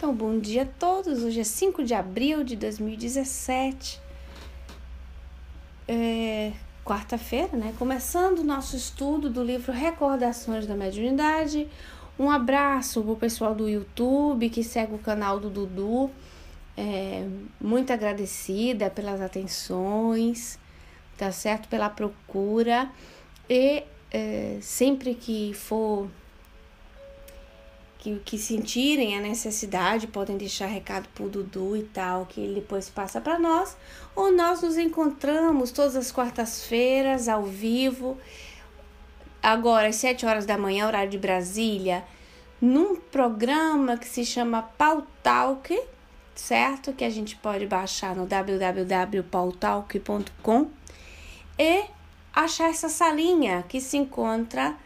Então, bom dia a todos. Hoje é 5 de abril de 2017. Quarta-feira, né? Começando o nosso estudo do livro Recordações da Mediunidade. Um abraço pro pessoal do YouTube que segue o canal do Dudu. Muito agradecida pelas atenções, tá certo? Pela procura. E sempre que for... que sentirem a necessidade, podem deixar recado pro Dudu e tal, que ele depois passa para nós, ou nós nos encontramos todas as quartas-feiras, ao vivo, agora às 7 horas da manhã, horário de Brasília, num programa que se chama Pautalk, certo? Que a gente pode baixar no www.pautalk.com e achar essa salinha que se encontra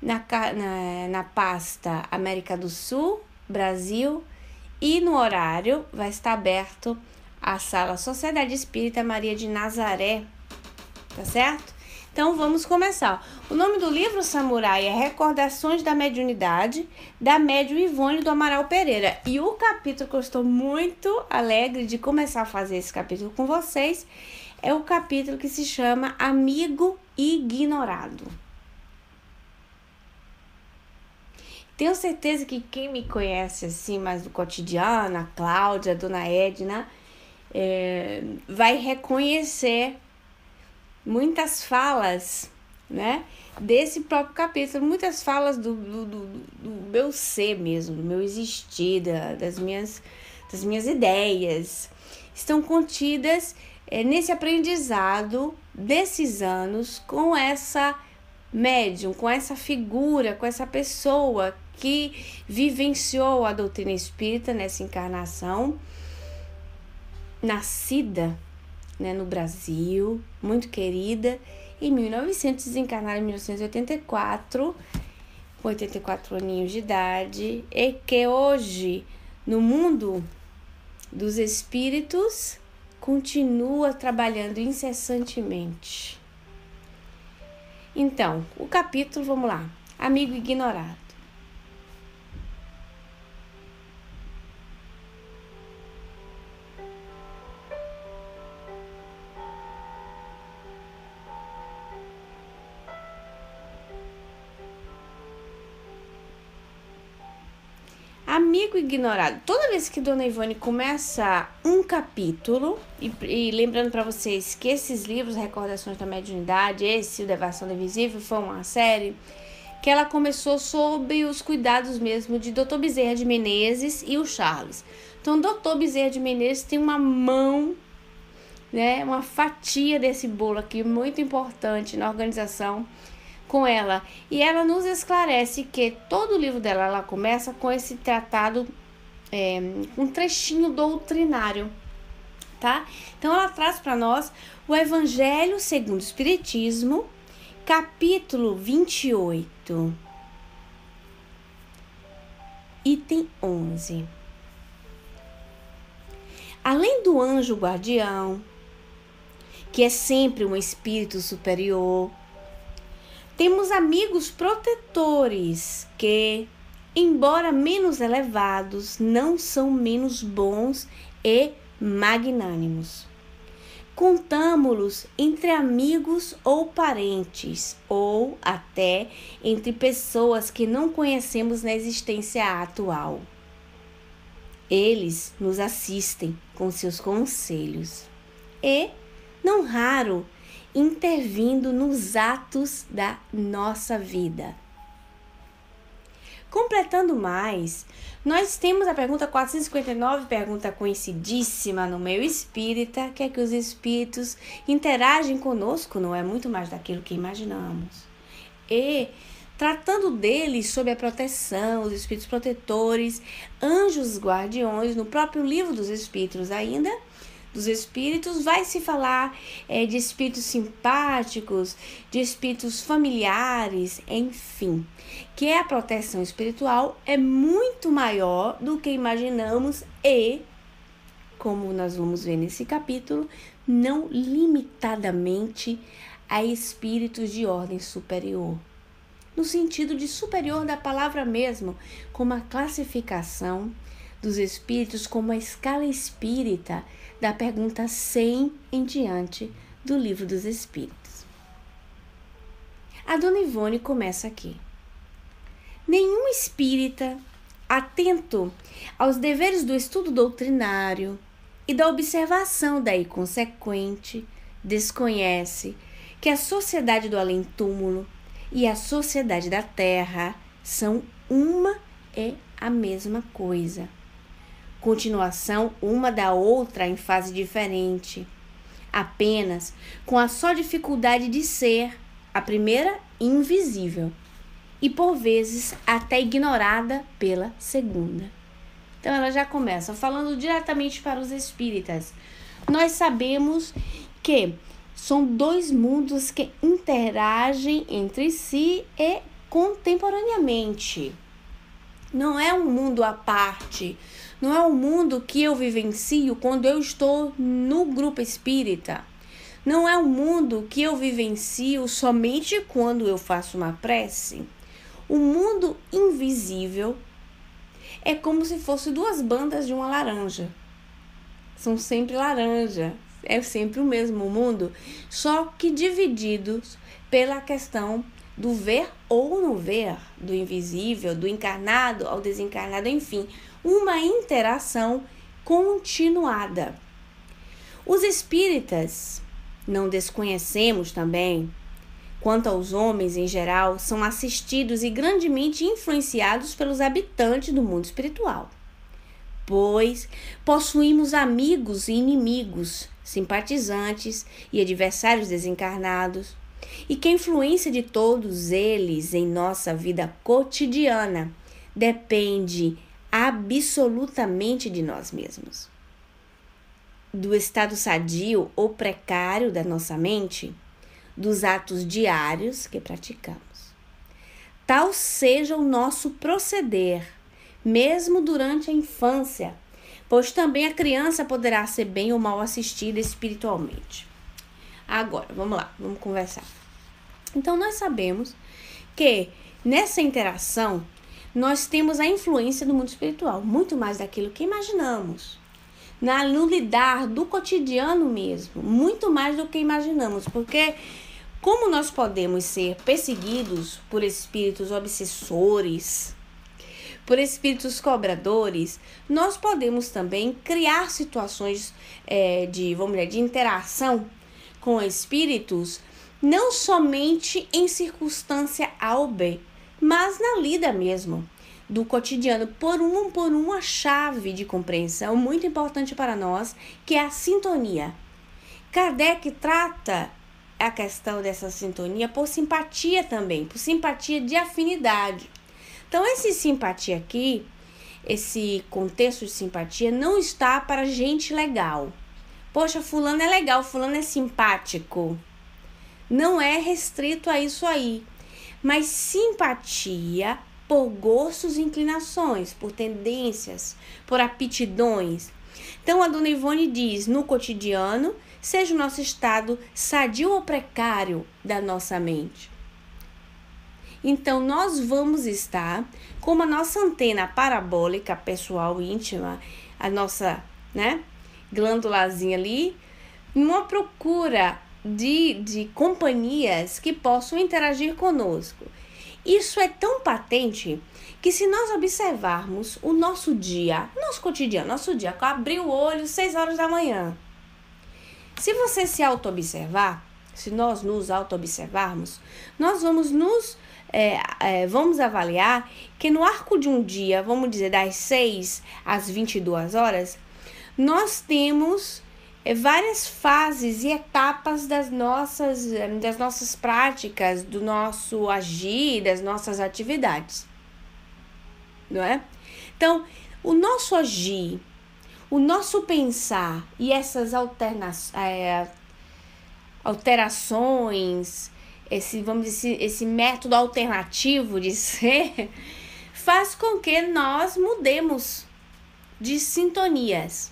na pasta América do Sul, Brasil, e no horário vai estar aberto a sala Sociedade Espírita Maria de Nazaré, tá certo? Então vamos começar. O nome do livro Samurai é Recordações da Mediunidade, da médium Ivone do Amaral Pereira. E o capítulo que eu estou muito alegre de começar a fazer esse capítulo com vocês é o capítulo que se chama Amigo Ignorado. Tenho certeza que quem me conhece assim mais do cotidiano, a Cláudia, a Dona Edna, vai reconhecer muitas falas, né, desse próprio capítulo, muitas falas do meu ser mesmo, do meu existir, das minhas ideias, estão contidas nesse aprendizado desses anos com essa médium, com essa figura, com essa pessoa que vivenciou a doutrina espírita nessa encarnação, nascida, né, no Brasil, muito querida, em 1900, desencarnada em 1984, com 84 aninhos de idade, e que hoje, no mundo dos espíritos, continua trabalhando incessantemente. Então, o capítulo, vamos lá. Amigo ignorado. Amigo ignorado. Toda vez que Dona Ivone começa um capítulo, e lembrando para vocês que esses livros, Recordações da Mediunidade, o Devassando Invisível, foi uma série que ela começou sob os cuidados mesmo de Dr. Bezerra de Menezes e o Charles. Então, Dr. Bezerra de Menezes tem uma mão, né, uma fatia desse bolo aqui, muito importante na organização com ela, e ela nos esclarece que todo o livro dela, ela começa com esse tratado, um trechinho doutrinário, tá? Então ela traz para nós o Evangelho segundo o Espiritismo, capítulo 28, item 11. Além do anjo guardião, que é sempre um espírito superior, temos amigos protetores que, embora menos elevados, não são menos bons e magnânimos. Contamo-los entre amigos ou parentes, ou até entre pessoas que não conhecemos na existência atual. Eles nos assistem com seus conselhos e, não raro, intervindo nos atos da nossa vida. Completando mais, nós temos a pergunta 459, pergunta conhecidíssima no meio espírita, que é que os espíritos interagem conosco, não é muito mais daquilo que imaginamos. E, tratando deles sob a proteção, os espíritos protetores, anjos guardiões, no próprio livro dos espíritos ainda, dos espíritos, vai se falar de espíritos simpáticos, de espíritos familiares, enfim, que a proteção espiritual é muito maior do que imaginamos e, como nós vamos ver nesse capítulo, não limitadamente a espíritos de ordem superior. No sentido de superior da palavra mesmo, como a classificação dos espíritos como a escala espírita da pergunta 100 em diante do Livro dos Espíritos. A Dona Ivone começa aqui. Nenhum espírita atento aos deveres do estudo doutrinário e da observação daí consequente desconhece que a sociedade do além-túmulo e a sociedade da terra são uma e a mesma coisa. Continuação uma da outra em fase diferente, apenas com a só dificuldade de ser, a primeira, invisível, e por vezes até ignorada pela segunda. Então ela já começa falando diretamente para os espíritas. Nós sabemos que são dois mundos que interagem entre si e contemporaneamente. Não é um mundo à parte, não é um mundo que eu vivencio quando eu estou no grupo espírita. Não é um mundo que eu vivencio somente quando eu faço uma prece. O mundo invisível é como se fosse duas bandas de uma laranja. São sempre laranja, é sempre o mesmo mundo, só que divididos pela questão do ver ou não ver, do invisível, do encarnado ao desencarnado, enfim, uma interação continuada. Os espíritas, não desconhecemos também, quanto aos homens em geral, são assistidos e grandemente influenciados pelos habitantes do mundo espiritual, pois possuímos amigos e inimigos, simpatizantes e adversários desencarnados, e que a influência de todos eles em nossa vida cotidiana depende absolutamente de nós mesmos. Do estado sadio ou precário da nossa mente, dos atos diários que praticamos. Tal seja o nosso proceder, mesmo durante a infância, pois também a criança poderá ser bem ou mal assistida espiritualmente. Agora, vamos lá, vamos conversar. Então, nós sabemos que nessa interação, nós temos a influência do mundo espiritual, muito mais daquilo que imaginamos. No lidar do cotidiano mesmo, muito mais do que imaginamos, porque como nós podemos ser perseguidos por espíritos obsessores, por espíritos cobradores, nós podemos também criar situações de interação com espíritos, não somente em circunstância A ou B, mas na lida mesmo, do cotidiano, por uma chave de compreensão muito importante para nós, que é a sintonia. Kardec trata a questão dessa sintonia por simpatia também, por simpatia de afinidade. Então, esse simpatia aqui, esse contexto de simpatia não está para gente legal. Poxa, fulano é legal, fulano é simpático. Não é restrito a isso aí, mas simpatia por gostos e inclinações, por tendências, por aptidões. Então, a Dona Ivone diz, no cotidiano, seja o nosso estado sadio ou precário da nossa mente. Então, nós vamos estar com a nossa antena parabólica pessoal íntima, a nossa, glândulazinha ali, numa procura de companhias que possam interagir conosco. Isso é tão patente que se nós observarmos o nosso dia, nosso cotidiano, nosso dia, abrir o olho 6 horas da manhã. Se você se auto-observar, se nós nos auto-observarmos, nós vamos avaliar que no arco de um dia, vamos dizer, das 6 às 22 horas, nós temos várias fases e etapas das nossas práticas, do nosso agir, das nossas atividades, não é? Então, o nosso agir, o nosso pensar e essas alterações, esse método alternativo de ser, faz com que nós mudemos de sintonias.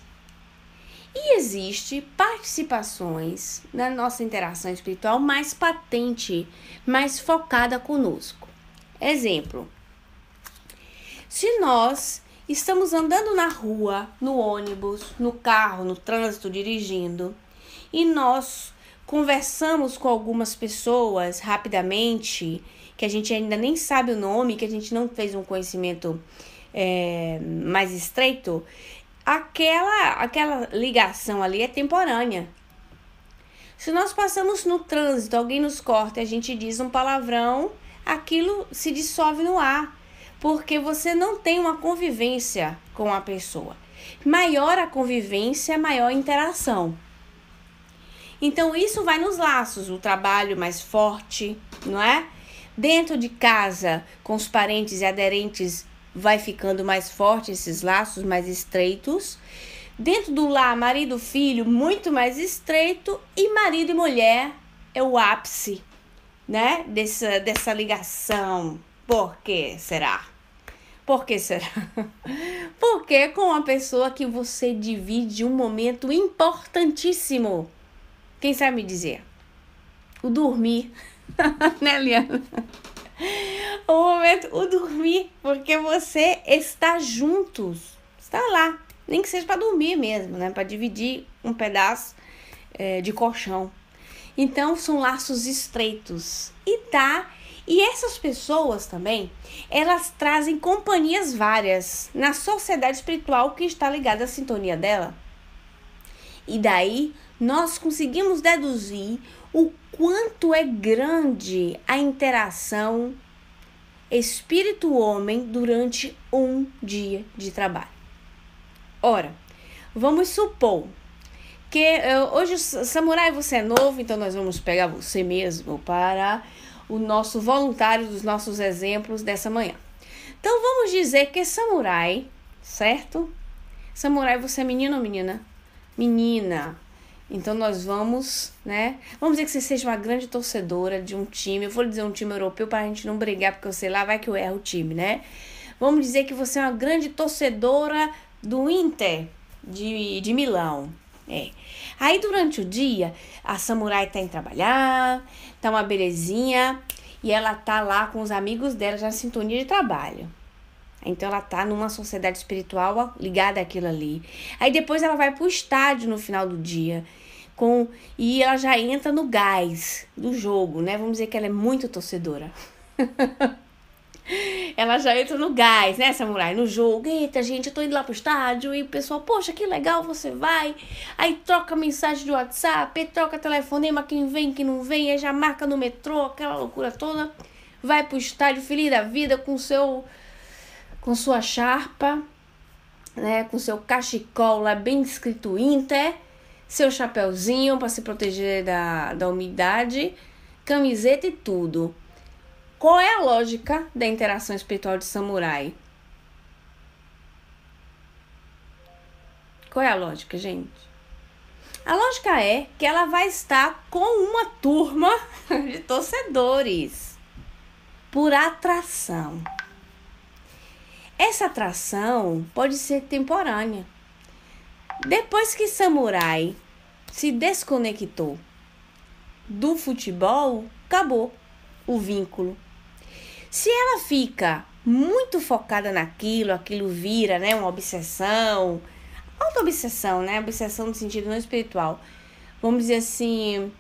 E existe participações na nossa interação espiritual mais patente, mais focada conosco. Exemplo, se nós estamos andando na rua, no ônibus, no carro, no trânsito, dirigindo, e nós conversamos com algumas pessoas rapidamente, que a gente ainda nem sabe o nome, que a gente não fez um conhecimento mais estreito, aquela ligação ali é temporânea. Se nós passamos no trânsito, alguém nos corta e a gente diz um palavrão, aquilo se dissolve no ar, porque você não tem uma convivência com a pessoa. Maior a convivência, maior a interação. Então isso vai nos laços, o trabalho mais forte, não é? Dentro de casa, com os parentes e aderentes, vai ficando mais forte esses laços mais estreitos. Dentro do lar, marido e filho, muito mais estreito. E marido e mulher é o ápice, né? Dessa ligação. Por que será? Por que será? Porque com a pessoa que você divide um momento importantíssimo. Quem sabe me dizer? O dormir. Né, Liana? O dormir. Porque você está juntos. Está lá. Nem que seja para dormir mesmo, né? Para dividir um pedaço de colchão. Então, são laços estreitos. E essas pessoas também, elas trazem companhias várias na sociedade espiritual que está ligada à sintonia dela. E daí, nós conseguimos deduzir o quanto é grande a interação espírito-homem durante um dia de trabalho. Ora, vamos supor que hoje, Samurai, você é novo, então nós vamos pegar você mesmo para o nosso voluntário dos nossos exemplos dessa manhã. Então, vamos dizer que Samurai, certo? Samurai, você é menino ou menina? Menina. Então, nós vamos, né? Vamos dizer que você seja uma grande torcedora de um time. Eu vou dizer um time europeu para a gente não brigar, porque eu sei lá, vai que eu erro o time, né? Vamos dizer que você é uma grande torcedora do Inter de Milão. Aí durante o dia a Samurai tá indo trabalhar, tá uma belezinha, e ela tá lá com os amigos dela já na sintonia de trabalho. Então ela tá numa sociedade espiritual ligada àquilo ali. Aí depois ela vai pro estádio no final do dia e ela já entra no gás do jogo, né? Vamos dizer que ela é muito torcedora. Ela já entra no gás, né, Samurai? No jogo. Eita, gente, eu tô indo lá pro estádio. E o pessoal, poxa, que legal, você vai. Aí troca mensagem de WhatsApp, aí troca telefonema, quem vem, quem não vem. Aí já marca no metrô, aquela loucura toda. Vai pro estádio, feliz da vida, com sua charpa, né? Com seu cachecol lá bem escrito Inter. Seu chapéuzinho para se proteger da umidade. Camiseta e tudo. Qual é a lógica da interação espiritual de Samurai? Qual é a lógica, gente? A lógica é que ela vai estar com uma turma de torcedores por atração. Essa atração pode ser temporânea. Depois que Samurai se desconectou do futebol, acabou o vínculo. Se ela fica muito focada naquilo, aquilo vira, né, uma obsessão, auto-obsessão, né, obsessão no sentido não espiritual, vamos dizer assim,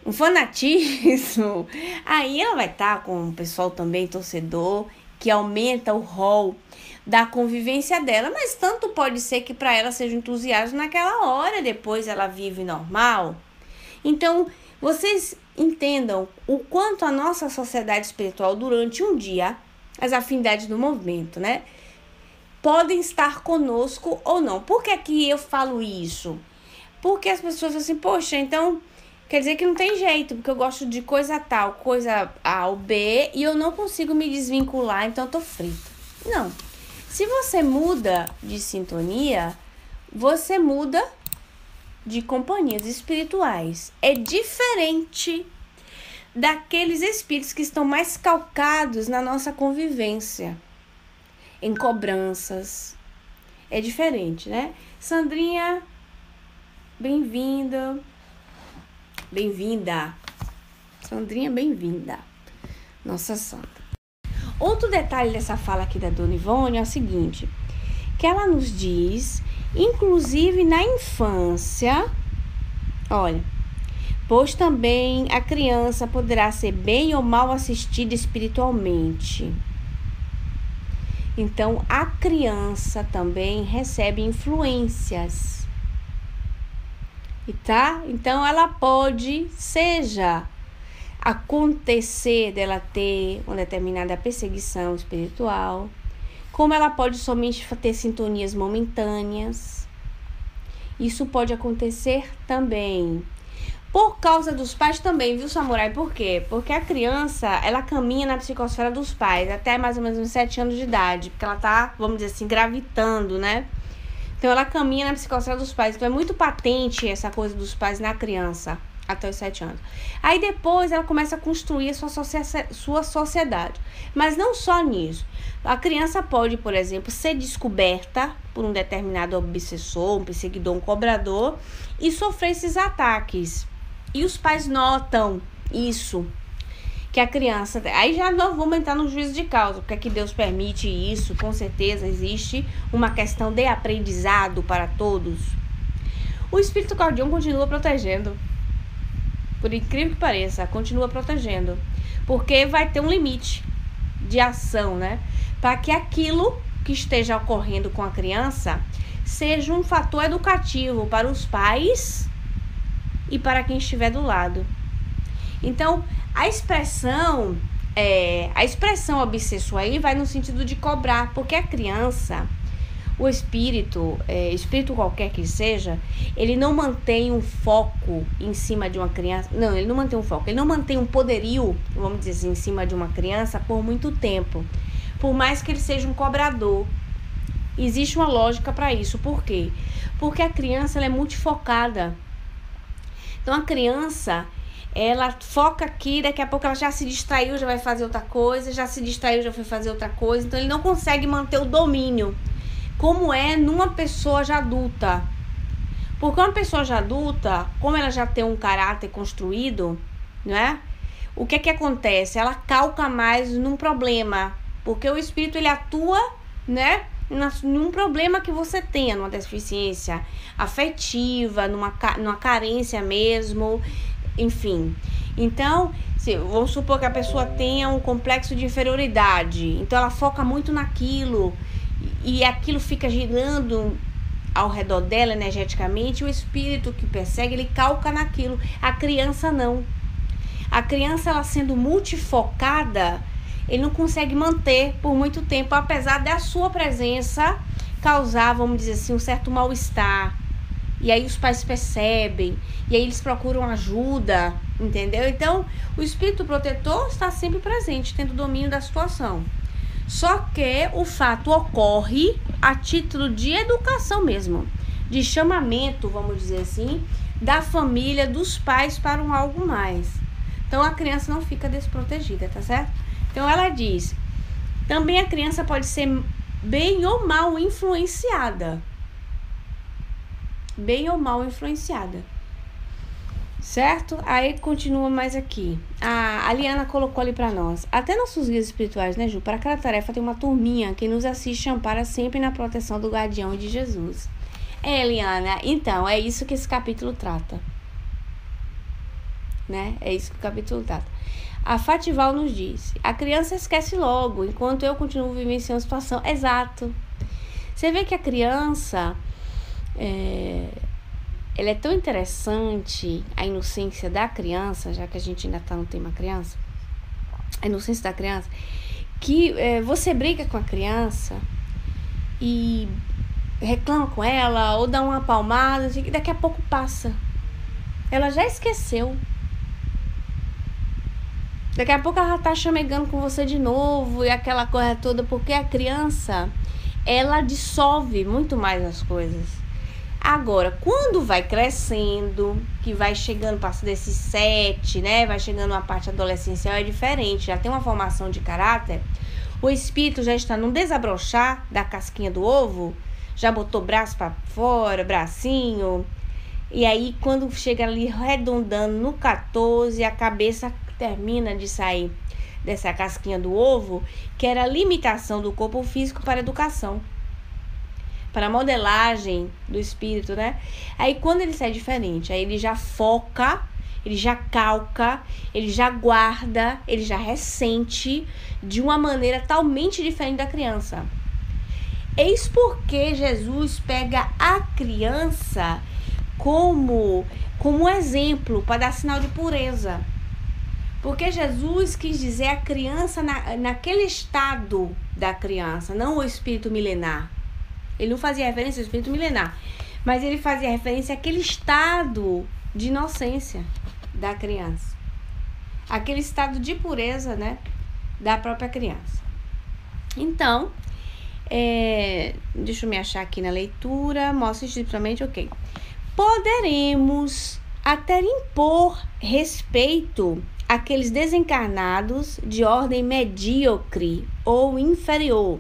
um fanatismo, aí ela vai estar com o pessoal também torcedor, que aumenta o rol da convivência dela, mas tanto pode ser que para ela seja um entusiasmo naquela hora, depois ela vive normal. Então, vocês entendam o quanto a nossa sociedade espiritual durante um dia, as afinidades do movimento, né, podem estar conosco ou não. Por que que eu falo isso? Porque as pessoas falam assim, poxa, então quer dizer que não tem jeito, porque eu gosto de coisa tal, coisa A ou B, e eu não consigo me desvincular, então eu tô frita. Não. Se você muda de sintonia, você muda de companhias espirituais. É diferente daqueles espíritos que estão mais calcados na nossa convivência, em cobranças. É diferente, né? Sandrinha, bem-vinda. Bem-vinda. Sandrinha, bem-vinda. Nossa Santa. Outro detalhe dessa fala aqui da Dona Ivone é o seguinte. que ela nos diz, inclusive na infância, olha, pois também a criança poderá ser bem ou mal assistida espiritualmente. Então, a criança também recebe influências. Então, ela pode, seja acontecer dela ter uma determinada perseguição espiritual, como ela pode somente ter sintonias momentâneas. Isso pode acontecer também. Por causa dos pais também, viu, Samurai? Por quê? Porque a criança, ela caminha na psicosfera dos pais até mais ou menos uns 7 anos de idade, porque ela tá, vamos dizer assim, gravitando, né? Então, ela caminha na psicosfera dos pais. Então, é muito patente essa coisa dos pais na criança, até os 7 anos. Aí, depois, ela começa a construir a sua sociedade. Mas não só nisso. A criança pode, por exemplo, ser descoberta por um determinado obsessor, um perseguidor, um cobrador, e sofrer esses ataques. E os pais notam isso, que a criança... Aí já não vamos entrar no juízo de causa, porque é que Deus permite isso, com certeza existe uma questão de aprendizado para todos. O espírito guardião continua protegendo. Por incrível que pareça, continua protegendo. Porque vai ter um limite de ação, né? Para que aquilo que esteja ocorrendo com a criança seja um fator educativo para os pais e para quem estiver do lado. Então, a expressão obsessor aí vai no sentido de cobrar, porque a criança, o espírito qualquer que seja, ele não mantém um foco em cima de uma criança. Não, ele não mantém um foco, ele não mantém um poderio, vamos dizer assim, em cima de uma criança por muito tempo. Por mais que ele seja um cobrador. Existe uma lógica para isso. Por quê? Porque a criança, ela é multifocada. Então, a criança, ela foca aqui, daqui a pouco ela já se distraiu, já vai fazer outra coisa, já se distraiu, já foi fazer outra coisa. Então, ele não consegue manter o domínio, como é numa pessoa já adulta. Porque uma pessoa já adulta, como ela já tem um caráter construído, né? O que acontece? Ela calca mais num problema, porque o espírito, ele atua, né, num problema que você tenha, numa deficiência afetiva, numa carência mesmo, enfim. Então, vamos supor que a pessoa tenha um complexo de inferioridade, então ela foca muito naquilo, e aquilo fica girando ao redor dela energeticamente. O espírito que persegue, ele calca naquilo. A criança não. A criança, ela sendo multifocada, ele não consegue manter por muito tempo, apesar da sua presença causar, vamos dizer assim, um certo mal-estar. E aí os pais percebem, e aí eles procuram ajuda, entendeu? Então, o espírito protetor está sempre presente, tendo domínio da situação. Só que o fato ocorre a título de educação mesmo, de chamamento, vamos dizer assim, da família, dos pais para um algo mais. Então, a criança não fica desprotegida, tá certo? Então, ela diz, também a criança pode ser bem ou mal influenciada. Bem ou mal influenciada. Certo? Aí, continua mais aqui. A Liana colocou ali pra nós. Até nossos guias espirituais, né, Ju? Para cada tarefa tem uma turminha que nos assiste e ampara sempre na proteção do guardião e de Jesus. Liana, então, é isso que esse capítulo trata. Né? É isso que o capítulo trata. A Fatival nos diz, a criança esquece logo, enquanto eu continuo vivenciando a situação. Exato. Você vê que a criança, ela é tão interessante, a inocência da criança, já que a gente ainda está no tema criança, a inocência da criança, que você briga com a criança e reclama com ela, ou dá uma palmada, e daqui a pouco passa. Ela já esqueceu. Daqui a pouco ela tá chamegando com você de novo e aquela coisa toda, porque a criança, ela dissolve muito mais as coisas. Agora, quando vai crescendo, que vai chegando, passa desses 7, né? Vai chegando uma parte adolescencial, é diferente, já tem uma formação de caráter. O espírito já está no desabrochar da casquinha do ovo, já botou braço para fora, bracinho. E aí, quando chega ali arredondando no 14, a cabeça termina de sair dessa casquinha do ovo, que era a limitação do corpo físico para a educação. para a modelagem do espírito, né? Aí quando ele sai diferente, aí ele já foca, ele já calca, ele já guarda, ele já ressente de uma maneira totalmente diferente da criança. Eis porque Jesus pega a criança como exemplo para dar sinal de pureza. Porque Jesus quis dizer a criança naquele estado da criança, não o espírito milenar. Ele não fazia referência ao espírito milenar, mas ele fazia referência àquele estado de inocência da criança. Aquele estado de pureza, né, da própria criança. Então, deixa eu me achar aqui na leitura, mostra explicitamente, ok. Poderemos até impor respeito àqueles desencarnados de ordem medíocre ou inferior,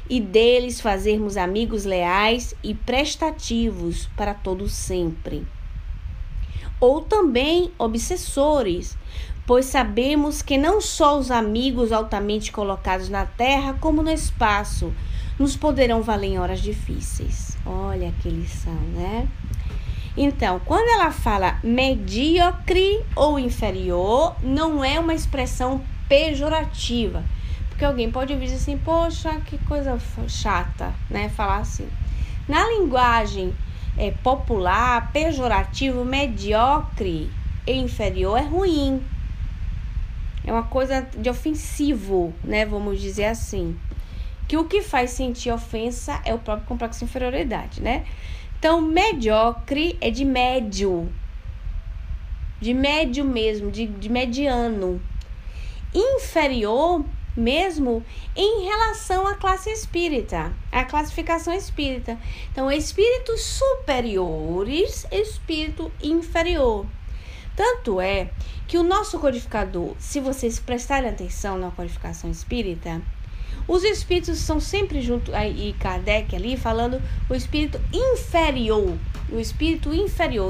e deles fazermos amigos leais e prestativos para todo sempre. Ou também obsessores, pois sabemos que não só os amigos altamente colocados na terra, como no espaço, nos poderão valer em horas difíceis. Olha que lição, né? Então, quando ela fala medíocre ou inferior, não é uma expressão pejorativa. Porque alguém pode ouvir assim, poxa, que coisa chata, né? Falar assim. Na linguagem popular, pejorativo, mediocre e inferior é ruim. É uma coisa de ofensivo, né? Vamos dizer assim. Que o que faz sentir ofensa é o próprio complexo de inferioridade, né? Então, mediocre é de médio mesmo, de mediano. Inferior mesmo em relação à classe espírita, à classificação espírita. Então, espíritos superiores, espírito inferior. Tanto é que o nosso codificador, se vocês prestarem atenção na codificação espírita, os espíritos são sempre junto, e Kardec ali falando o espírito inferior, os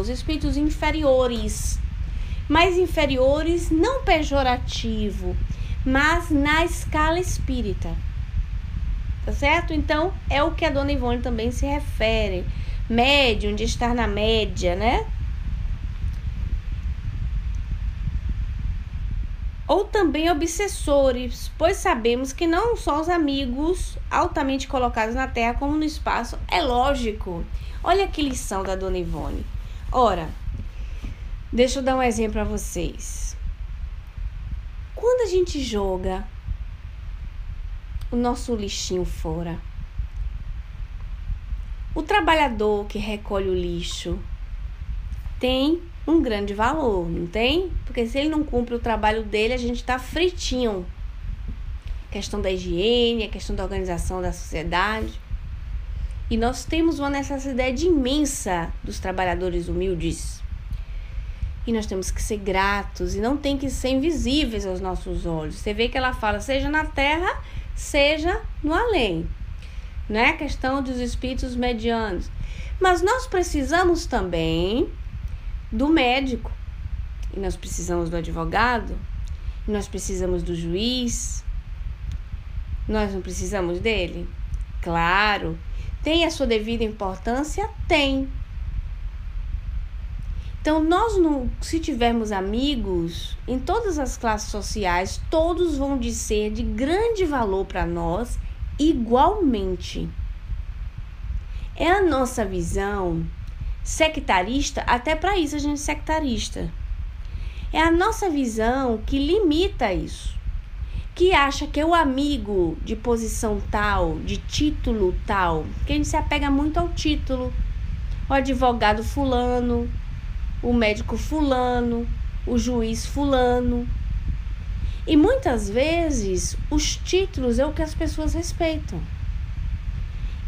espíritos inferiores, mas inferiores não pejorativo, mas na escala espírita, tá certo? Então, é o que a Dona Ivone também se refere, médium, de estar na média, né? Ou também obsessores, pois sabemos que não só os amigos altamente colocados na terra como no espaço. É lógico. Olha que lição da Dona Ivone. Ora, deixa eu dar um exemplo para vocês. Quando a gente joga o nosso lixinho fora, o trabalhador que recolhe o lixo tem um grande valor, não tem? Porque se ele não cumpre o trabalho dele, a gente tá fritinho. Questão da higiene, a questão da organização da sociedade. E nós temos uma necessidade imensa dos trabalhadores humildes. E nós temos que ser gratos e não tem que ser invisíveis aos nossos olhos. Você vê que ela fala, seja na terra, seja no além. Não é a questão dos espíritos medianos. Mas nós precisamos também do médico, e nós precisamos do advogado, e nós precisamos do juiz. Nós não precisamos dele? Claro. Tem a sua devida importância? Tem. Então, se tivermos amigos em todas as classes sociais, todos vão ser de grande valor para nós igualmente. É a nossa visão sectarista, até para isso a gente é sectarista. É a nossa visão que limita isso, que acha que é o amigo de posição tal, de título tal, que a gente se apega muito ao título, o advogado fulano, o médico fulano, o juiz fulano. E muitas vezes os títulos é o que as pessoas respeitam.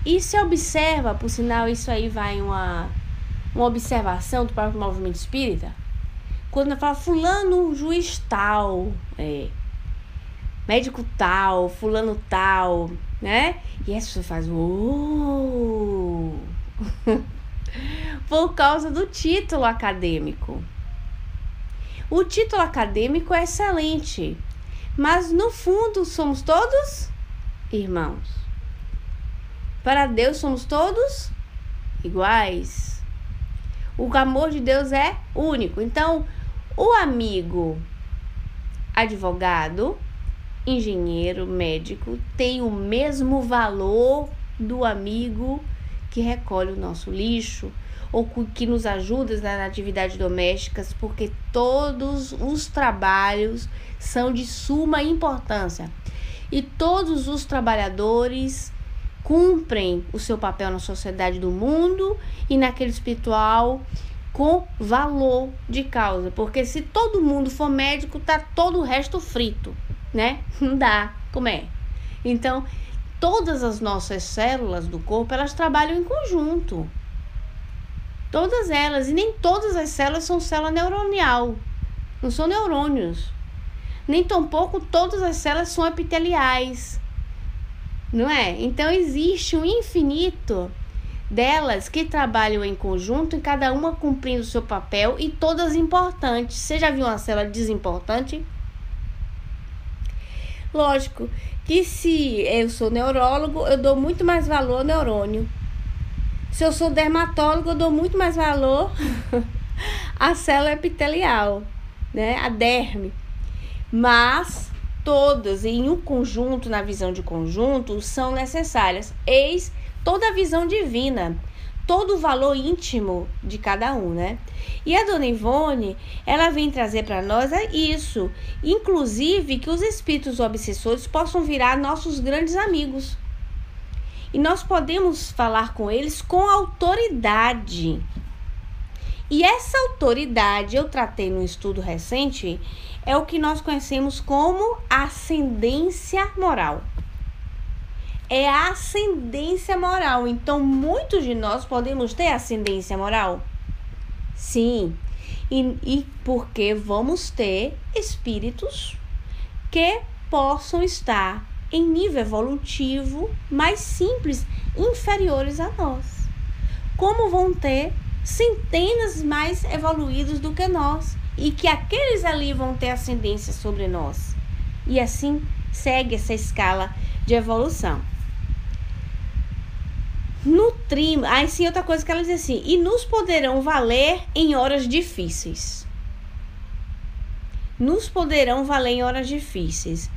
E se observa, por sinal, isso aí vai uma observação do próprio movimento espírita, quando fala fulano juiz tal, médico tal, fulano tal, né? E as pessoas fazem por causa do título acadêmico. O título acadêmico é excelente, mas no fundo somos todos irmãos. Para Deus somos todos iguais. O amor de Deus é único. Então, o amigo advogado, engenheiro, médico tem o mesmo valor do amigo que recolhe o nosso lixo ou que nos ajuda nas atividades domésticas, porque todos os trabalhos são de suma importância e todos os trabalhadores cumprem o seu papel na sociedade do mundo e naquele espiritual com valor de causa, porque se todo mundo for médico, tá todo o resto frito, né? Não dá, como é? Então, todas as nossas células do corpo, elas trabalham em conjunto. Todas elas, e nem todas as células são célula neuronial, não são neurônios. Nem tampouco todas as células são epiteliais, não é? Então, existe um infinito delas que trabalham em conjunto, e cada uma cumprindo o seu papel, e todas importantes. Você já viu uma célula desimportante? Lógico que se eu sou neurólogo, eu dou muito mais valor ao neurônio. Se eu sou dermatólogo, eu dou muito mais valor à célula epitelial, né? A derme. Mas todas em um conjunto, na visão de conjunto, são necessárias. Eis toda a visão divina, todo o valor íntimo de cada um, né? E a Dona Ivone, ela vem trazer para nós isso, inclusive que os espíritos obsessores possam virar nossos grandes amigos. E nós podemos falar com eles com autoridade. E essa autoridade, eu tratei num estudo recente, é o que nós conhecemos como ascendência moral. É a ascendência moral. Então, muitos de nós podemos ter ascendência moral? Sim. E porque vamos ter espíritos que possam estar em nível evolutivo mais simples, inferiores a nós. Como vão ter centenas mais evoluídos do que nós. E que aqueles ali vão ter ascendência sobre nós. E assim segue essa escala de evolução. Nutrimos. Aí sim, outra coisa que ela diz assim: e nos poderão valer em horas difíceis. Nos poderão valer em horas difíceis.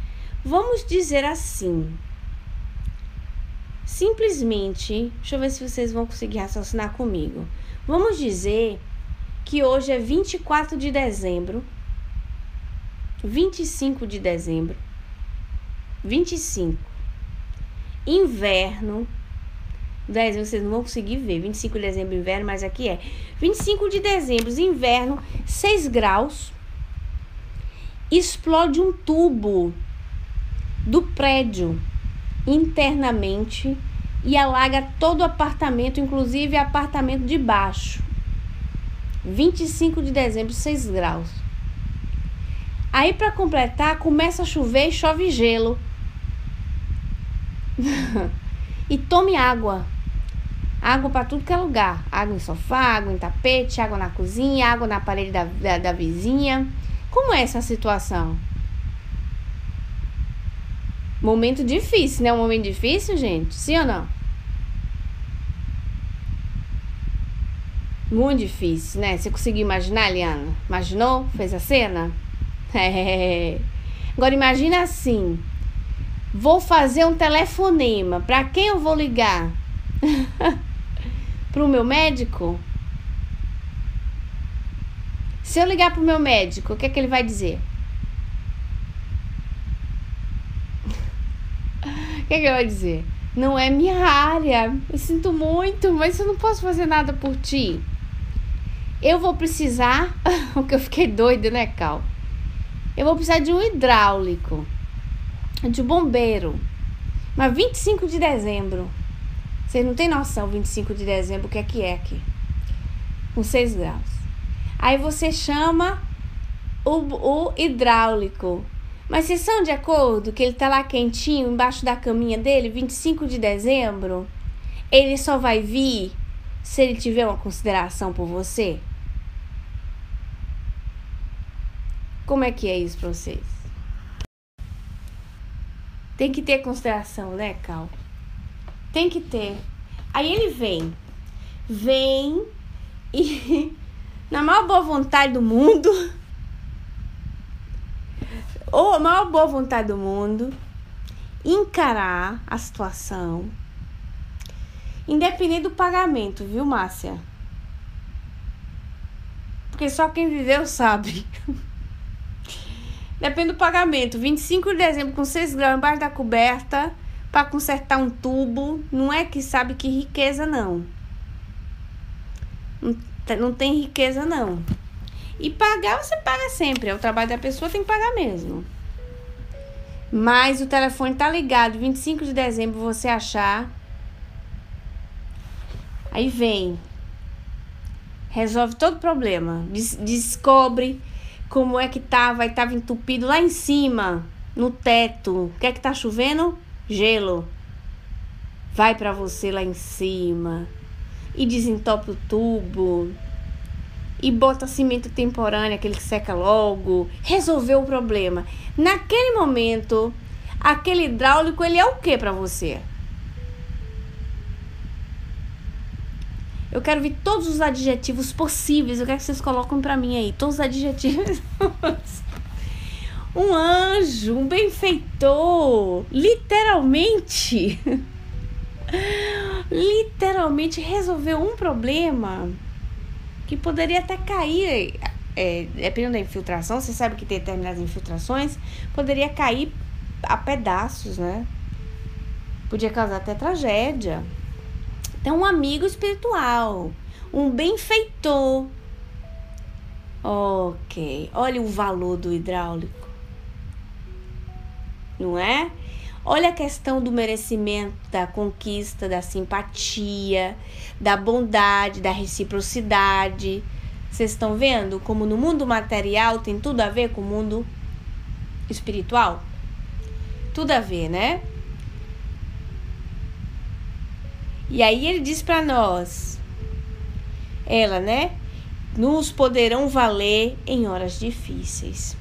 Vamos dizer assim. Simplesmente, deixa eu ver se vocês vão conseguir raciocinar comigo. Vamos dizer que hoje é 24 de dezembro, 25 de dezembro, 25, inverno, dezembro vocês não vão conseguir ver, 25 de dezembro inverno, mas aqui é 25 de dezembro, inverno, 6 graus, explode um tubo do prédio internamente e alaga todo o apartamento, inclusive apartamento de baixo. 25 de dezembro, 6 graus. Aí, para completar, começa a chover e chove gelo. E tome água. Água para tudo que é lugar. Água em sofá, água em tapete, água na cozinha, água na parede da vizinha. Como é essa situação? Momento difícil, né? Um momento difícil, gente? Sim ou não? Muito difícil, né? Você conseguiu imaginar, Liana? Imaginou? Fez a cena? É. Agora imagina assim. Vou fazer um telefonema. Para quem eu vou ligar? Pro meu médico? Se eu ligar pro meu médico, o que é que ele vai dizer? O que é que ele vai dizer? Não é minha área. Eu sinto muito, mas eu não posso fazer nada por ti. Eu vou precisar, porque eu fiquei doida, né, Cal? Eu vou precisar de um hidráulico, de um bombeiro. Mas 25 de dezembro, vocês não têm noção, 25 de dezembro, o que é aqui? Com 6 graus. Aí você chama o hidráulico. Mas vocês são de acordo que ele tá lá quentinho, embaixo da caminha dele, 25 de dezembro? Ele só vai vir se ele tiver uma consideração por você? Como é que é isso pra vocês? Tem que ter consideração, né, Cal? Tem que ter. Aí ele vem e na maior boa vontade do mundo, ou a maior boa vontade do mundo, encarar a situação, independente do pagamento, viu, Márcia? Porque só quem viveu sabe. Depende do pagamento. 25 de dezembro com 6 graus embaixo da coberta para consertar um tubo. Não é que sabe que riqueza, não. Não tem riqueza, não. E pagar, você paga sempre. É o trabalho da pessoa, tem que pagar mesmo. Mas o telefone tá ligado. 25 de dezembro você achar. Aí vem. Resolve todo o problema. Descobre como é que tava. E tava entupido lá em cima, no teto. O que é que tá chovendo? Gelo. Vai pra você lá em cima. E desentope o tubo. E bota cimento temporâneo, aquele que seca logo. Resolveu o problema. Naquele momento, aquele hidráulico, ele é o que pra você? Eu quero ver todos os adjetivos possíveis. Eu quero que vocês coloquem pra mim aí. Todos os adjetivos. Um anjo, um benfeitor. Literalmente. Literalmente resolveu um problema que poderia até cair. Dependendo da infiltração. Você sabe que tem determinadas infiltrações. Poderia cair a pedaços, né? Podia causar até tragédia. Então, um amigo espiritual, um benfeitor. Ok, olha o valor do hidráulico, não é? Olha a questão do merecimento, da conquista, da simpatia, da bondade, da reciprocidade. Vocês estão vendo como no mundo material tem tudo a ver com o mundo espiritual? Tudo a ver, né? E aí ele diz para nós, ela, né? Nos poderão valer em horas difíceis.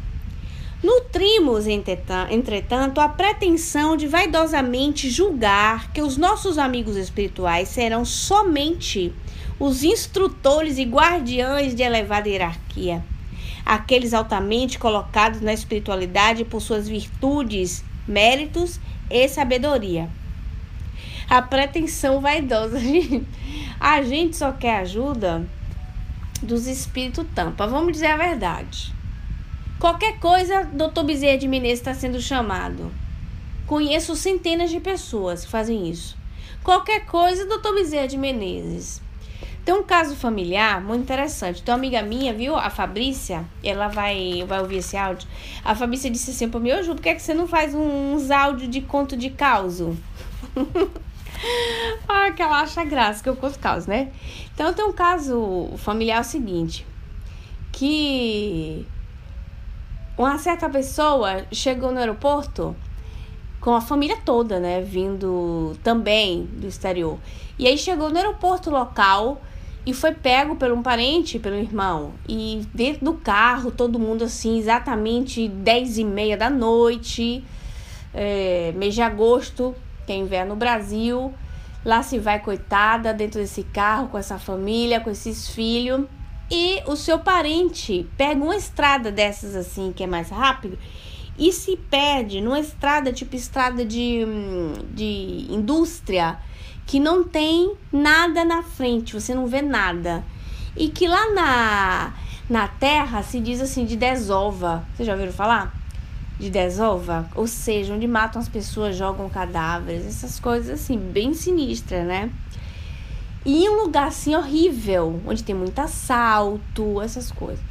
Nutrimos, entretanto, a pretensão de vaidosamente julgar que os nossos amigos espirituais serão somente os instrutores e guardiães de elevada hierarquia, aqueles altamente colocados na espiritualidade por suas virtudes, méritos e sabedoria. A pretensão vaidosa. A gente só quer ajuda dos espíritos tampa. Vamos dizer a verdade. Qualquer coisa, Dr. Bezerra de Menezes está sendo chamado. Conheço centenas de pessoas que fazem isso. Qualquer coisa, Dr. Bezerra de Menezes. Tem um caso familiar muito interessante. Tem uma amiga minha, viu? A Fabrícia, ela vai ouvir esse áudio. A Fabrícia disse assim para mim: Ô Ju, por que você não faz uns áudios de conto de causo? Que ela acha graça que eu conto caos, né? Então tem um caso familiar seguinte, que uma certa pessoa chegou no aeroporto com a família toda, né? Vindo também do exterior. E aí chegou no aeroporto local e foi pego por um parente, pelo irmão. E dentro do carro, todo mundo assim, exatamente 10h30 da noite, mês de agosto, que é inverno no Brasil. Lá se vai, coitada, dentro desse carro, com essa família, com esses filhos. E o seu parente pega uma estrada dessas assim, que é mais rápido, e se perde numa estrada, tipo estrada de indústria, que não tem nada na frente, você não vê nada. E que lá na terra se diz assim, de desova. Vocês já ouviram falar? De desova, ou seja, onde matam as pessoas, jogam cadáveres, essas coisas assim, bem sinistras, né? E em um lugar assim horrível, onde tem muito assalto, essas coisas.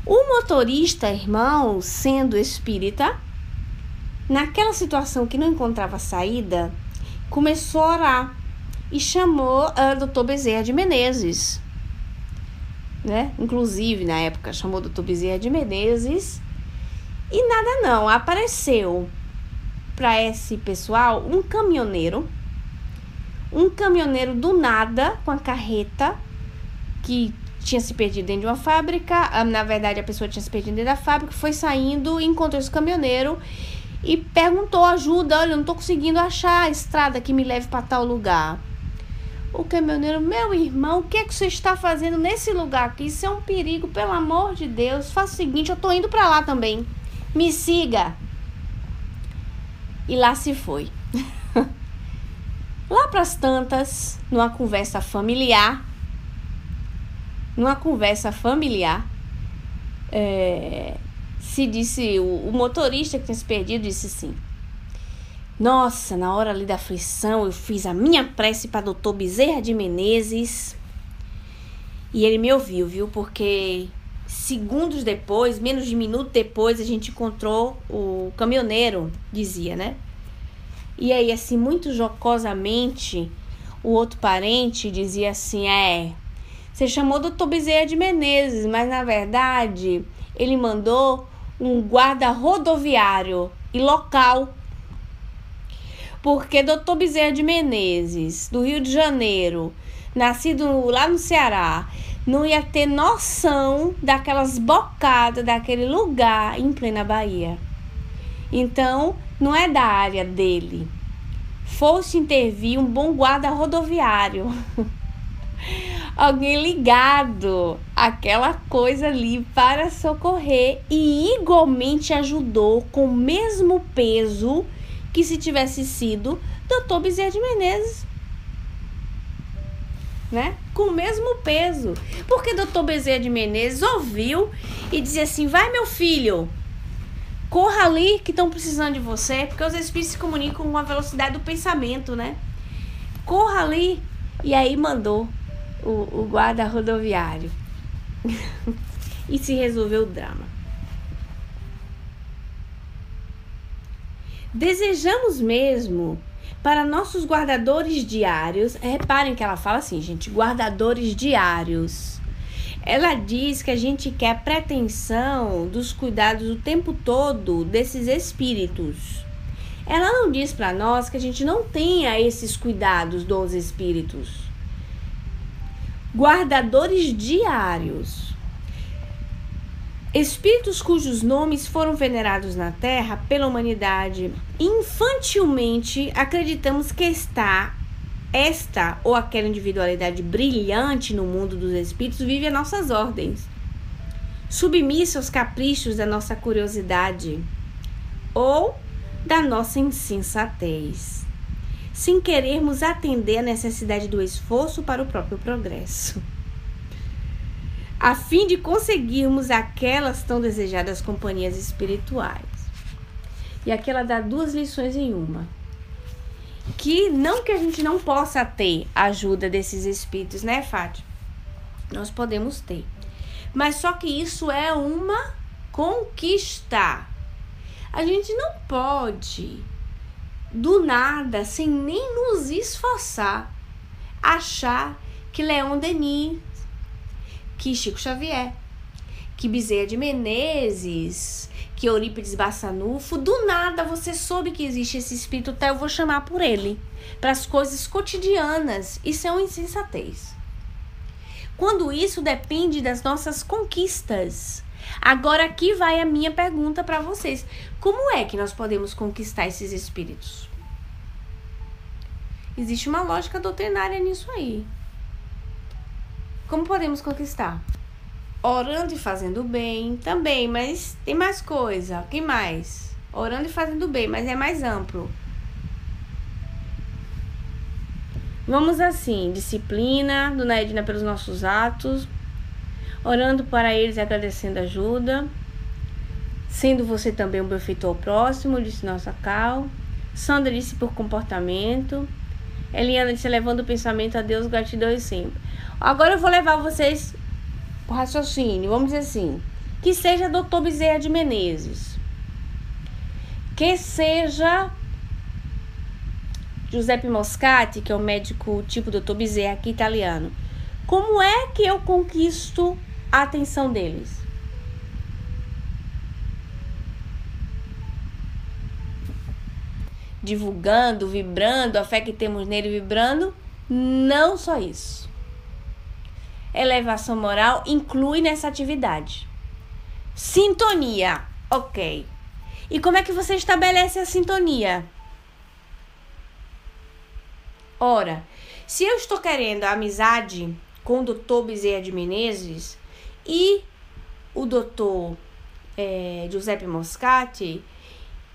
O motorista, irmão, sendo espírita, naquela situação que não encontrava saída, começou a orar e chamou a Dr. Bezerra de Menezes, né? Inclusive, na época, chamou o Dr. Bezerra de Menezes. E nada não, apareceu para esse pessoal um caminhoneiro do nada, com a carreta, que tinha se perdido dentro de uma fábrica. Na verdade, a pessoa tinha se perdido dentro da fábrica, foi saindo e encontrou esse caminhoneiro e perguntou ajuda. Olha, eu não estou conseguindo achar a estrada que me leve para tal lugar. O caminhoneiro: meu irmão, o que é que você está fazendo nesse lugar aqui? Isso é um perigo, pelo amor de Deus. Faça o seguinte, eu estou indo para lá também. Me siga. E lá se foi. Lá para as tantas, numa conversa familiar, se disse, o motorista que tinha se perdido disse assim: nossa, na hora ali da aflição, eu fiz a minha prece para Dr. Bezerra de Menezes e ele me ouviu, viu? Porque segundos depois, menos de minuto depois, a gente encontrou o caminhoneiro, dizia, né? E aí, assim, muito jocosamente, o outro parente dizia assim: você chamou Dr. Bezerra de Menezes, mas na verdade ele mandou um guarda rodoviário e local. Porque Dr. Bezerra de Menezes, do Rio de Janeiro, nascido lá no Ceará, não ia ter noção daquelas bocadas, daquele lugar em plena Bahia. Então, não é da área dele. Fosse intervir um bom guarda rodoviário. Alguém ligado àquela coisa ali para socorrer e igualmente ajudou com o mesmo peso que se tivesse sido Dr. Bezerra de Menezes, né? Com o mesmo peso. Porque Dr. Bezerra de Menezes ouviu e dizia assim: vai, meu filho, corra ali que estão precisando de você, porque os espíritos se comunicam com a velocidade do pensamento, né? Corra ali. E aí mandou o guarda rodoviário. E se resolveu o drama. Desejamos mesmo para nossos guardadores diários. Reparem que ela fala assim, gente, guardadores diários. Ela diz que a gente quer a pretensão dos cuidados o tempo todo desses espíritos. Ela não diz para nós que a gente não tenha esses cuidados dos espíritos. Guardadores diários. Espíritos cujos nomes foram venerados na Terra pela humanidade. Infantilmente acreditamos que esta ou aquela individualidade brilhante no mundo dos espíritos vive a nossas ordens, submissa aos caprichos da nossa curiosidade ou da nossa insensatez, sem querermos atender à necessidade do esforço para o próprio progresso, a fim de conseguirmos aquelas tão desejadas companhias espirituais. E aqui ela dá duas lições em uma. Que não que a gente não possa ter a ajuda desses espíritos, né, Fátima? Nós podemos ter. Mas só que isso é uma conquista. A gente não pode, do nada, sem nem nos esforçar, achar que Leon Denis, que Chico Xavier, que Bezerra de Menezes, que Eurípides Bassanufo, do nada você soube que existe esse espírito, tá? Eu vou chamar por ele, para as coisas cotidianas. Isso é uma insensatez. Quando isso depende das nossas conquistas. Agora aqui vai a minha pergunta para vocês. Como é que nós podemos conquistar esses espíritos? Existe uma lógica doutrinária nisso aí. Como podemos conquistar? Orando e fazendo bem também, mas tem mais coisa. O que mais? Orando e fazendo bem, mas é mais amplo. Vamos assim, disciplina, Dona Edna, pelos nossos atos, orando para eles e agradecendo a ajuda, sendo você também um benfeitor ao próximo, disse nossa Cal. Sandra disse por comportamento. Eliana disse levando o pensamento a Deus, gratidão e sempre. Agora eu vou levar vocês o raciocínio, vamos dizer assim, que seja Dr. Bezerra de Menezes, que seja Giuseppe Moscati, que é o médico tipo Dr. Bezerra aqui italiano. Como é que eu conquisto a atenção deles? Divulgando, vibrando, a fé que temos nele vibrando? Não só isso. Elevação moral inclui nessa atividade. Sintonia, ok. E como é que você estabelece a sintonia? Ora, se eu estou querendo a amizade com o Dr. Bezerra de Menezes e o Dr. Giuseppe Moscati,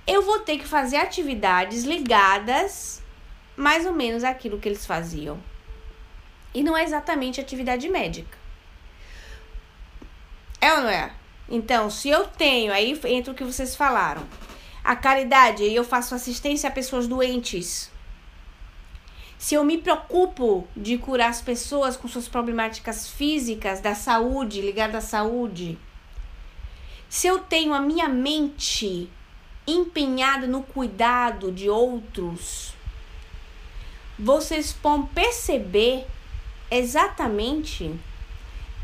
eu vou ter que fazer atividades ligadas mais ou menos àquilo que eles faziam. E não é exatamente atividade médica. É ou não é? Então, se eu tenho, aí entra o que vocês falaram, a caridade, e eu faço assistência a pessoas doentes. Se eu me preocupo de curar as pessoas com suas problemáticas físicas, da saúde, ligada à saúde. Se eu tenho a minha mente empenhada no cuidado de outros, vocês vão perceber exatamente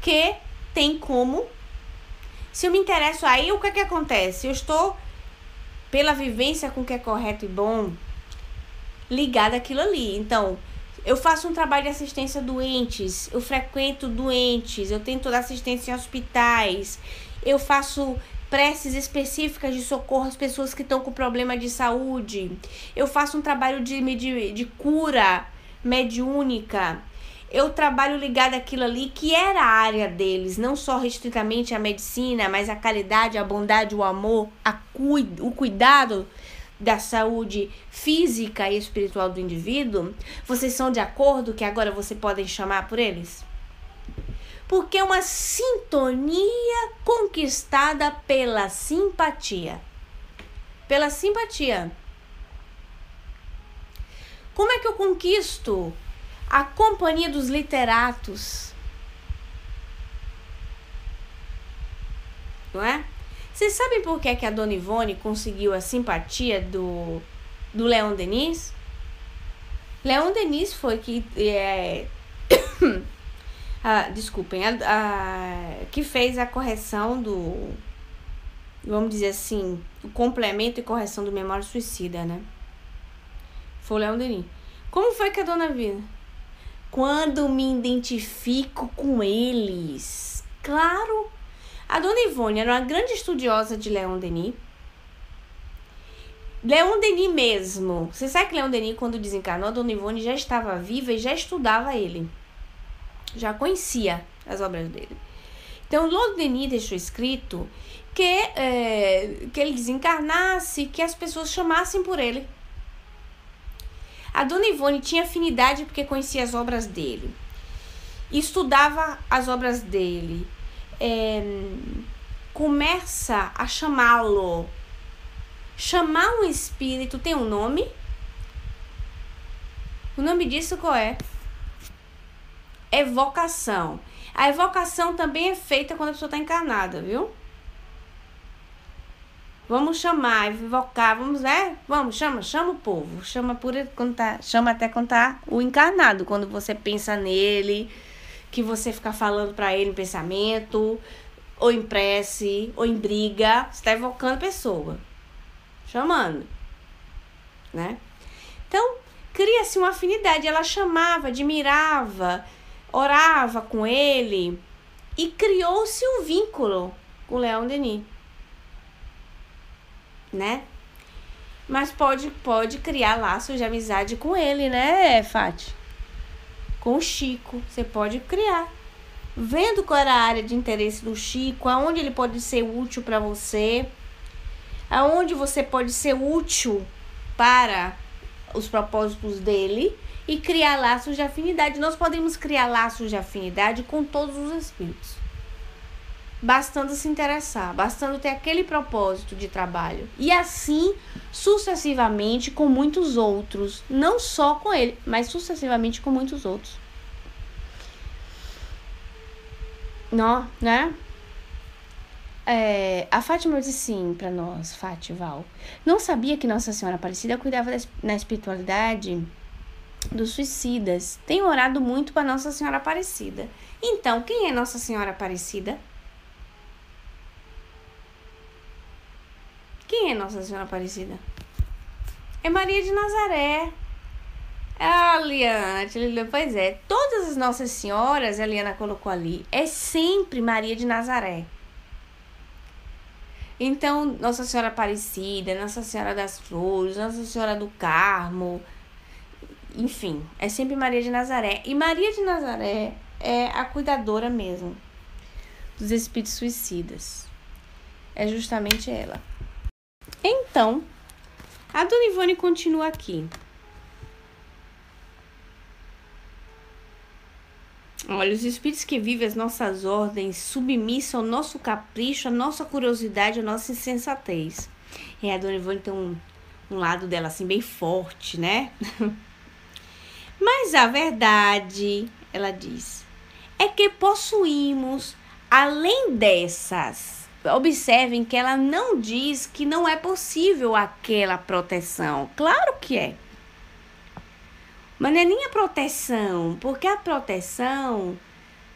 que tem como. Se eu me interesso, aí o que acontece? Eu estou, pela vivência com o que é correto e bom, ligada àquilo ali. Então, eu faço um trabalho de assistência a doentes, eu frequento doentes, eu tento dar assistência em hospitais, eu faço preces específicas de socorro às pessoas que estão com problema de saúde, eu faço um trabalho de cura mediúnica, eu trabalho ligado àquilo ali que era a área deles, não só restritamente a medicina, mas a caridade, a bondade, o amor, o cuidado da saúde física e espiritual do indivíduo. Vocês são de acordo que agora vocês podem chamar por eles? Porque é uma sintonia conquistada pela simpatia. Pela simpatia. Como é que eu conquisto a companhia dos literatos? Não é? Vocês sabem por que a Dona Ivone conseguiu a simpatia do Leon Denis? Leon Denis foi que... desculpem. Que fez a correção do... Vamos dizer assim, o complemento e correção do Memória Suicida, né? Foi o Leon Denis. Como foi que a Dona Vida? Quando me identifico com eles. Claro! A Dona Ivone era uma grande estudiosa de Leon Denis. Leon Denis mesmo. Você sabe que Leon Denis, quando desencarnou, a Dona Ivone já estava viva e já estudava ele. Já conhecia as obras dele. Então, Leon Denis deixou escrito que ele desencarnasse, que as pessoas chamassem por ele. A Dona Ivone tinha afinidade porque conhecia as obras dele. Estudava as obras dele. Começa a chamá-lo. Chamar um espírito tem um nome? O nome disso qual é? Evocação. A evocação também é feita quando a pessoa está encarnada, viu? Vamos chamar, evocar, vamos, né? Vamos, chama o povo. Chama até quando tá o encarnado, quando você pensa nele, que você fica falando para ele em pensamento, ou em prece, ou em briga, você está evocando a pessoa, chamando, né? Então, cria-se uma afinidade, ela chamava, admirava, orava com ele, e criou-se um vínculo com Leon Denis, né? Mas pode criar laços de amizade com ele, né, Fati? Com o Chico, você pode criar. Vendo qual era a área de interesse do Chico, aonde ele pode ser útil para você, aonde você pode ser útil para os propósitos dele e criar laços de afinidade. Nós podemos criar laços de afinidade com todos os espíritos. Bastando se interessar, bastando ter aquele propósito de trabalho. E assim, sucessivamente, com muitos outros. Não só com ele, mas sucessivamente com muitos outros. Não, né? A Fátima disse sim para nós, Fátima. Não sabia que Nossa Senhora Aparecida cuidava na espiritualidade dos suicidas. Tenho orado muito para Nossa Senhora Aparecida. Então, quem é Nossa Senhora Aparecida? Quem é Nossa Senhora Aparecida? É Maria de Nazaré. Ah, Liana, pois é. Todas as Nossas Senhoras, a Liana colocou ali, é sempre Maria de Nazaré. Então, Nossa Senhora Aparecida, Nossa Senhora das Flores, Nossa Senhora do Carmo, enfim, é sempre Maria de Nazaré. E Maria de Nazaré é a cuidadora mesmo dos espíritos suicidas. É justamente ela. Então, a Dona Ivone continua aqui. Olha, os espíritos que vivem as nossas ordens, submissos ao nosso capricho, à nossa curiosidade, à nossa insensatez. E a Dona Ivone tem um lado dela assim bem forte, né? Mas a verdade, ela diz, é que possuímos, além dessas. Observem que ela não diz que não é possível aquela proteção. Claro que é. Mas não é nem a proteção, porque a proteção,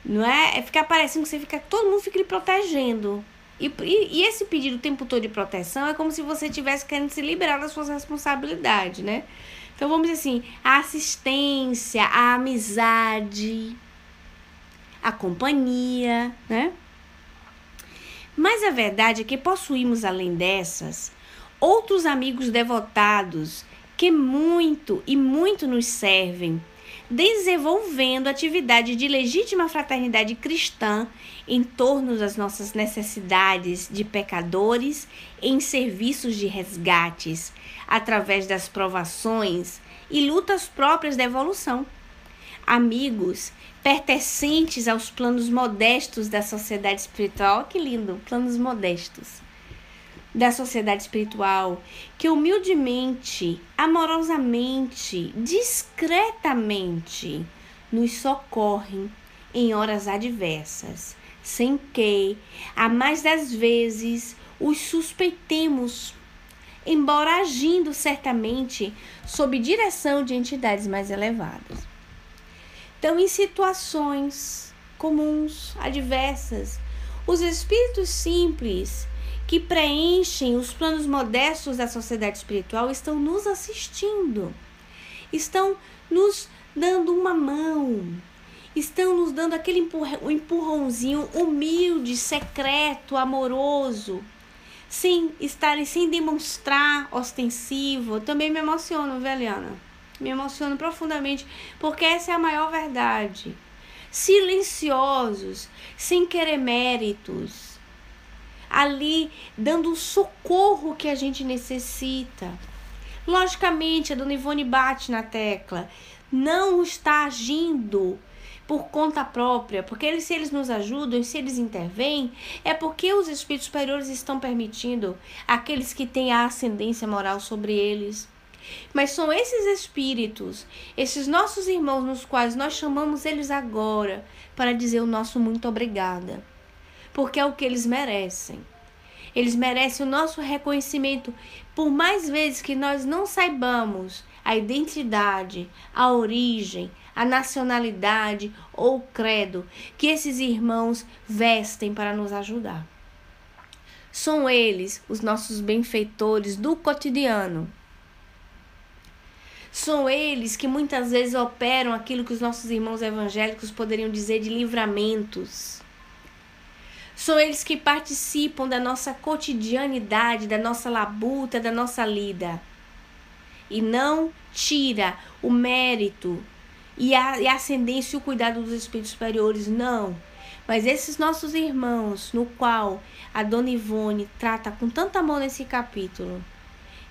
não é? É ficar parecendo que todo mundo fica lhe protegendo. E esse pedido o tempo todo de proteção é como se você estivesse querendo se liberar das suas responsabilidades, né? Então vamos dizer assim, a assistência, a amizade, a companhia, né? Mas a verdade é que possuímos, além dessas, outros amigos devotados que muito nos servem, desenvolvendo atividade de legítima fraternidade cristã em torno das nossas necessidades de pecadores em serviços de resgates, através das provações e lutas próprias da evolução. Amigos pertencentes aos planos modestos da sociedade espiritual, que lindo, planos modestos da sociedade espiritual, que humildemente, amorosamente, discretamente nos socorrem em horas adversas, sem que, a mais das vezes, os suspeitemos, embora agindo certamente sob direção de entidades mais elevadas. Então, em situações comuns, adversas, os espíritos simples que preenchem os planos modestos da sociedade espiritual estão nos assistindo, estão nos dando uma mão, estão nos dando aquele empurrãozinho humilde, secreto, amoroso, sem demonstrar ostensivo. Eu também me emociono, Eliana? Me emociono profundamente, porque essa é a maior verdade. Silenciosos, sem querer méritos, ali dando o socorro que a gente necessita. Logicamente, a Dona Ivone bate na tecla, não está agindo por conta própria, porque se eles nos ajudam, se eles intervêm, é porque os espíritos superiores estão permitindo, aqueles que têm a ascendência moral sobre eles. Mas são esses espíritos, esses nossos irmãos, nos quais nós chamamos eles agora para dizer o nosso muito obrigada, porque é o que eles merecem. Eles merecem o nosso reconhecimento, por mais vezes que nós não saibamos a identidade, a origem, a nacionalidade ou o credo que esses irmãos vestem para nos ajudar. São eles os nossos benfeitores do cotidiano. São eles que muitas vezes operam aquilo que os nossos irmãos evangélicos poderiam dizer de livramentos. São eles que participam da nossa cotidianidade, da nossa labuta, da nossa lida. E não tira o mérito e a ascendência e o cuidado dos espíritos superiores, não. Mas esses nossos irmãos, no qual a Dona Ivone trata com tanto amor nesse capítulo,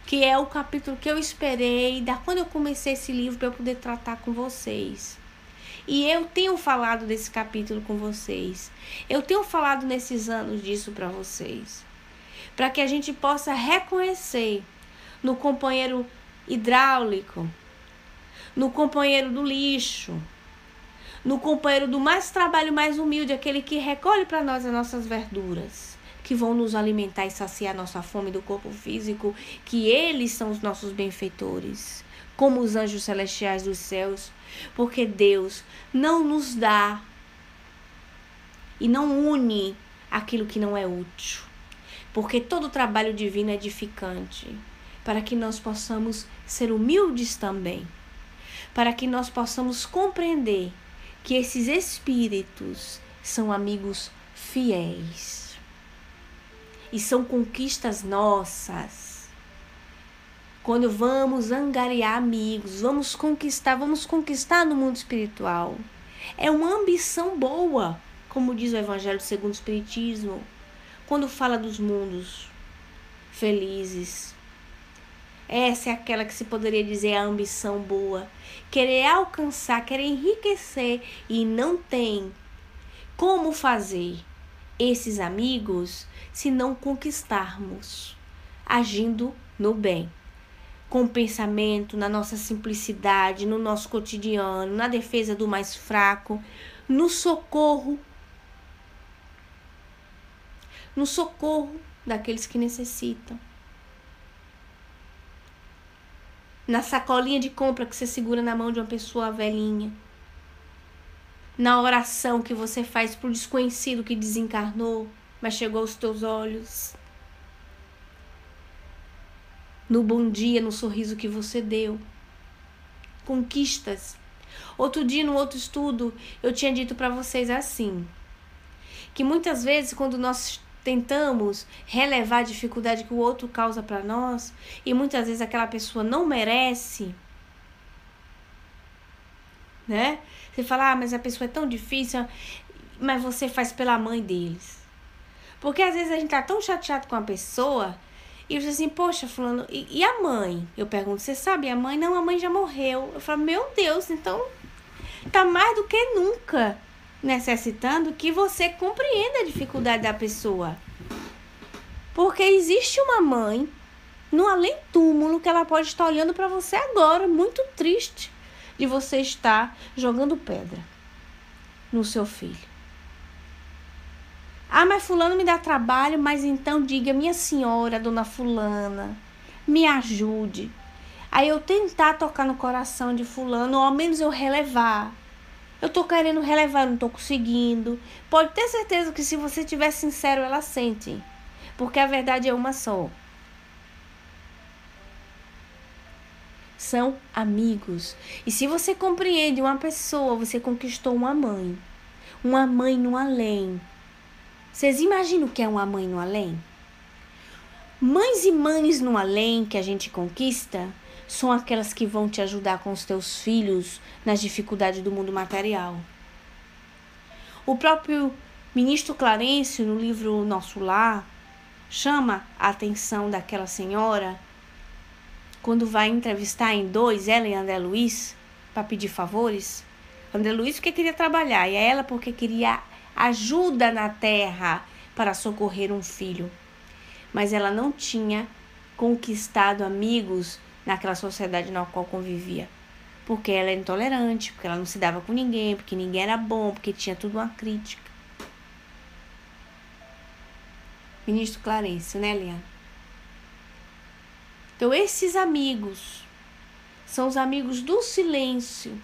que é o capítulo que eu esperei, da quando eu comecei esse livro, para eu poder tratar com vocês. E eu tenho falado desse capítulo com vocês. Eu tenho falado nesses anos disso para vocês. Para que a gente possa reconhecer no companheiro hidráulico, no companheiro do lixo, no companheiro do mais trabalho, mais humilde, aquele que recolhe para nós as nossas verduras, que vão nos alimentar e saciar nossa fome do corpo físico, que eles são os nossos benfeitores, como os anjos celestiais dos céus, porque Deus não nos dá e não une aquilo que não é útil, porque todo trabalho divino é edificante, para que nós possamos ser humildes também, para que nós possamos compreender que esses espíritos são amigos fiéis. E são conquistas nossas. Quando vamos angariar amigos, vamos conquistar no mundo espiritual. É uma ambição boa, como diz o Evangelho segundo o Espiritismo, quando fala dos mundos felizes. Essa é aquela que se poderia dizer a ambição boa. Querer alcançar, querer enriquecer e não tem como fazer esses amigos se não conquistarmos, agindo no bem, com o pensamento, na nossa simplicidade, no nosso cotidiano, na defesa do mais fraco, no socorro daqueles que necessitam. Na sacolinha de compra que você segura na mão de uma pessoa velhinha. Na oração que você faz para o desconhecido que desencarnou, mas chegou aos teus olhos. No bom dia, no sorriso que você deu. Conquistas. Outro dia, no outro estudo, eu tinha dito para vocês assim, que muitas vezes quando nós tentamos relevar a dificuldade que o outro causa para nós, e muitas vezes aquela pessoa não merece, né? Você fala, mas a pessoa é tão difícil, mas você faz pela mãe deles. Porque às vezes a gente tá tão chateado com a pessoa, e eu digo assim, poxa, fulano, e a mãe? Eu pergunto, você sabe a mãe? Não, a mãe já morreu. Eu falo, meu Deus, então tá mais do que nunca necessitando que você compreenda a dificuldade da pessoa. Porque existe uma mãe no além-túmulo que ela pode estar olhando para você agora, muito triste de você estar jogando pedra no seu filho. Ah, mas fulano me dá trabalho, mas então diga, minha senhora, dona fulana, me ajude. Aí eu tentar tocar no coração de fulano, ou ao menos eu relevar. Eu tô querendo relevar, não tô conseguindo. Pode ter certeza que se você estiver sincero, ela sente. Porque a verdade é uma só. São amigos. E se você compreende uma pessoa, você conquistou uma mãe. Uma mãe no além. Vocês imaginam o que é uma mãe no além? Mães e mães no além que a gente conquista são aquelas que vão te ajudar com os teus filhos nas dificuldades do mundo material. O próprio ministro Clarencio, no livro Nosso Lar, chama a atenção daquela senhora quando vai entrevistar em dois, ela e André Luiz, para pedir favores. André Luiz porque queria trabalhar e ela porque queria ajuda na terra para socorrer um filho. Mas ela não tinha conquistado amigos naquela sociedade na qual convivia. Porque ela era intolerante, porque ela não se dava com ninguém, porque ninguém era bom, porque tinha tudo uma crítica. Ministro Clarencio, né, Liana? Então, esses amigos são os amigos do silêncio.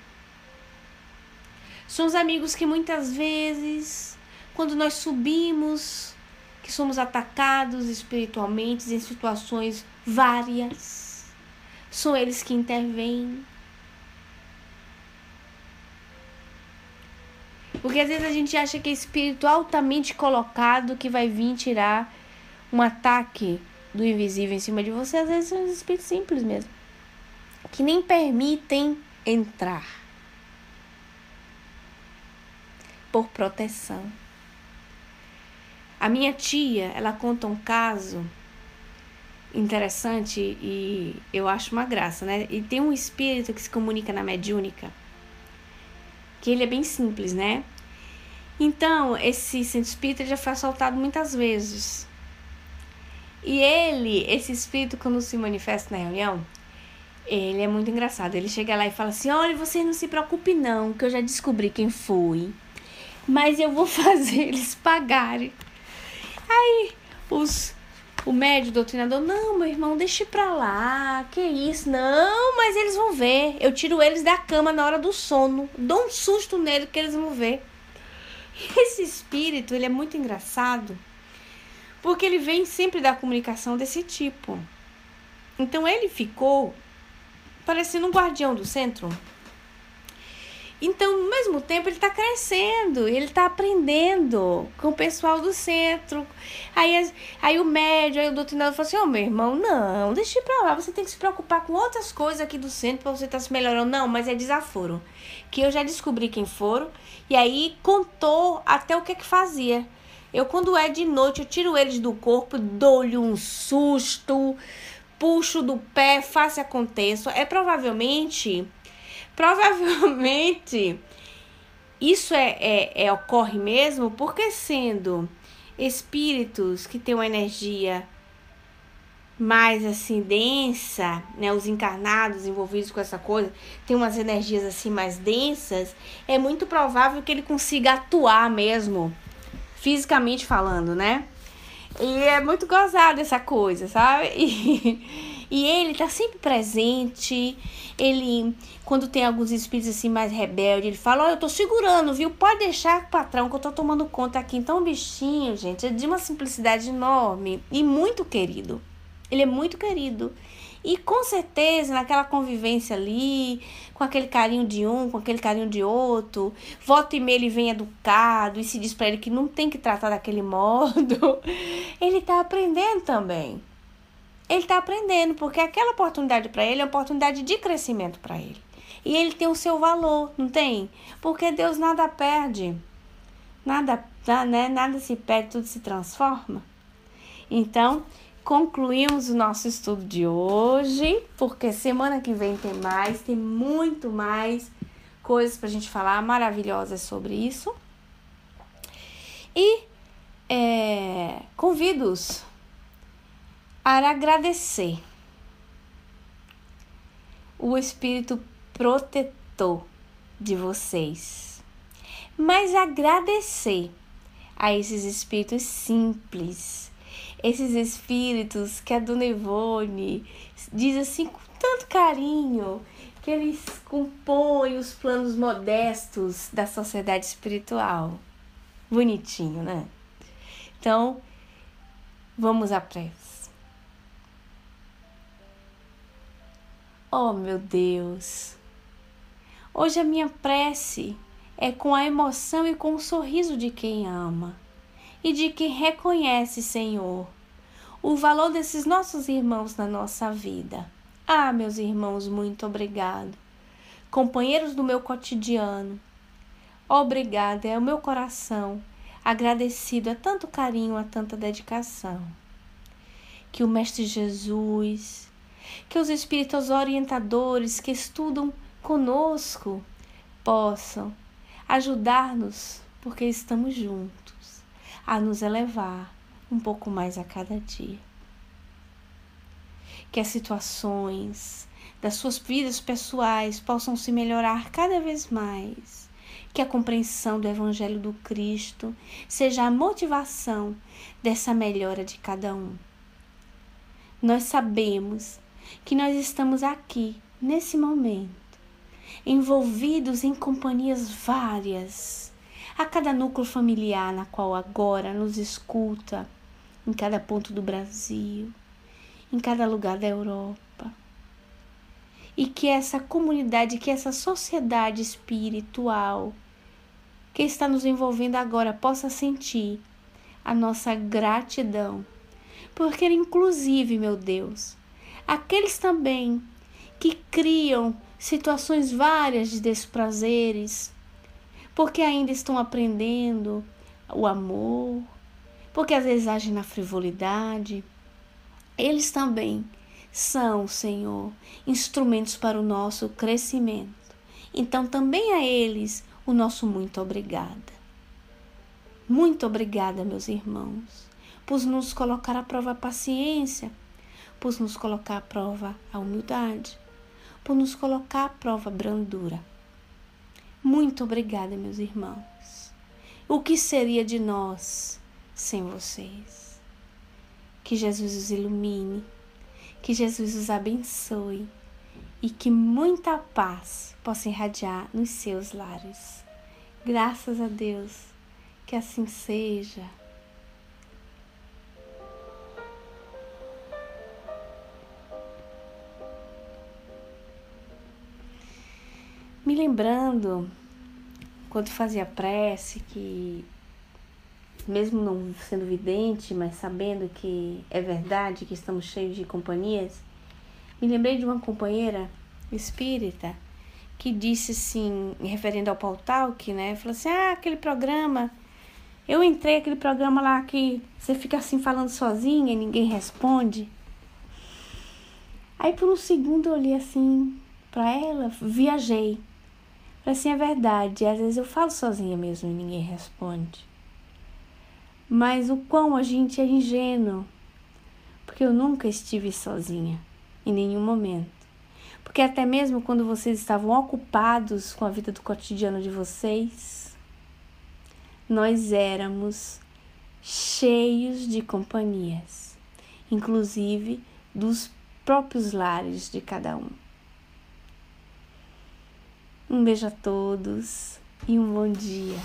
São os amigos que muitas vezes, quando nós subimos, que somos atacados espiritualmente em situações várias, são eles que intervêm. Porque às vezes a gente acha que é espírito altamente colocado que vai vir tirar um ataque do invisível em cima de você. Às vezes são espíritos simples mesmo, que nem permitem entrar por proteção. A minha tia, ela conta um caso interessante e eu acho uma graça, né? E tem um espírito que se comunica na mediúnica, que ele é bem simples, né? Então, esse centro espírita já foi assaltado muitas vezes. E esse espírito, quando se manifesta na reunião, ele é muito engraçado. Ele chega lá e fala assim, olha, você não se preocupe não, que eu já descobri quem foi, mas eu vou fazer eles pagarem. Aí, o médium, o doutrinador, não, meu irmão, deixe pra lá, que isso, não, mas eles vão ver. Eu tiro eles da cama na hora do sono, dou um susto nele que eles vão ver. E esse espírito, ele é muito engraçado, porque ele vem sempre da comunicação desse tipo. Então, ele ficou parecendo um guardião do centro. Então, no mesmo tempo, ele está crescendo, ele está aprendendo com o pessoal do centro. Aí o médium, aí o doutrinador falou assim, meu irmão, não, deixa ir pra lá, você tem que se preocupar com outras coisas aqui do centro para você estar se melhorando. Não, mas é desaforo, que eu já descobri quem foram, e aí contou até o que fazia. Eu, quando é de noite, eu tiro eles do corpo, dou-lhe um susto, puxo do pé, faço e aconteça. Provavelmente, isso ocorre mesmo, porque sendo espíritos que têm uma energia mais assim densa, né, os encarnados envolvidos com essa coisa, tem umas energias assim mais densas, é muito provável que ele consiga atuar mesmo, fisicamente falando, né? E é muito gozado essa coisa, sabe? E ele tá sempre presente. Ele, quando tem alguns espíritos assim mais rebeldes, ele fala, eu tô segurando, viu? Pode deixar, patrão, que eu tô tomando conta aqui. Então o bichinho, gente, é de uma simplicidade enorme e muito querido. Ele é muito querido. E com certeza, naquela convivência ali, com aquele carinho de um, com aquele carinho de outro, volta e meia ele vem educado e se diz pra ele que não tem que tratar daquele modo. Ele tá aprendendo também. Ele tá aprendendo, porque aquela oportunidade para ele é uma oportunidade de crescimento para ele. E ele tem o seu valor, não tem? Porque Deus nada perde. Nada se perde, tudo se transforma. Então, concluímos o nosso estudo de hoje, porque semana que vem tem muito mais coisas pra gente falar, maravilhosas sobre isso. E convido-os a agradecer o espírito protetor de vocês, mas agradecer a esses espíritos simples, esses espíritos que a Dona Ivone diz assim com tanto carinho, que eles compõem os planos modestos da sociedade espiritual. Bonitinho, né? Então, vamos à prece. Oh, meu Deus! Hoje a minha prece é com a emoção e com o sorriso de quem ama e de quem reconhece, Senhor, o valor desses nossos irmãos na nossa vida. Ah, meus irmãos, muito obrigado. Companheiros do meu cotidiano, obrigado, é o meu coração agradecido a tanto carinho, a tanta dedicação. Que o Mestre Jesus, que os espíritos orientadores que estudam conosco possam ajudar-nos, porque estamos juntos, a nos elevar um pouco mais a cada dia. Que as situações das suas vidas pessoais possam se melhorar cada vez mais. Que a compreensão do Evangelho do Cristo seja a motivação dessa melhora de cada um. Nós sabemos que nós estamos aqui, nesse momento, envolvidos em companhias várias, a cada núcleo familiar na qual agora nos escuta, em cada ponto do Brasil, em cada lugar da Europa. E que essa comunidade, que essa sociedade espiritual que está nos envolvendo agora possa sentir a nossa gratidão. Porque, inclusive, meu Deus, aqueles também que criam situações várias de desprazeres, porque ainda estão aprendendo o amor, porque às vezes agem na frivolidade, eles também são, Senhor, instrumentos para o nosso crescimento. Então, também a eles, o nosso muito obrigada. Muito obrigada, meus irmãos, por nos colocar à prova a paciência, por nos colocar à prova a humildade, por nos colocar à prova a brandura. Muito obrigada, meus irmãos. O que seria de nós sem vocês? Que Jesus os ilumine, que Jesus os abençoe e que muita paz possa irradiar nos seus lares. Graças a Deus, que assim seja. Me lembrando enquanto fazia prece, que mesmo não sendo vidente, mas sabendo que é verdade, que estamos cheios de companhias, me lembrei de uma companheira espírita que disse assim, referendo ao Paul Talk, né? Falou assim, aquele programa, eu entrei aquele programa lá que você fica assim falando sozinha e ninguém responde. Aí por um segundo eu olhei assim pra ela, viajei. Falei assim, é verdade, às vezes eu falo sozinha mesmo e ninguém responde. Mas o quão a gente é ingênuo, porque eu nunca estive sozinha, em nenhum momento. Porque até mesmo quando vocês estavam ocupados com a vida do cotidiano de vocês, nós éramos cheios de companhias, inclusive dos próprios lares de cada um. Um beijo a todos e um bom dia.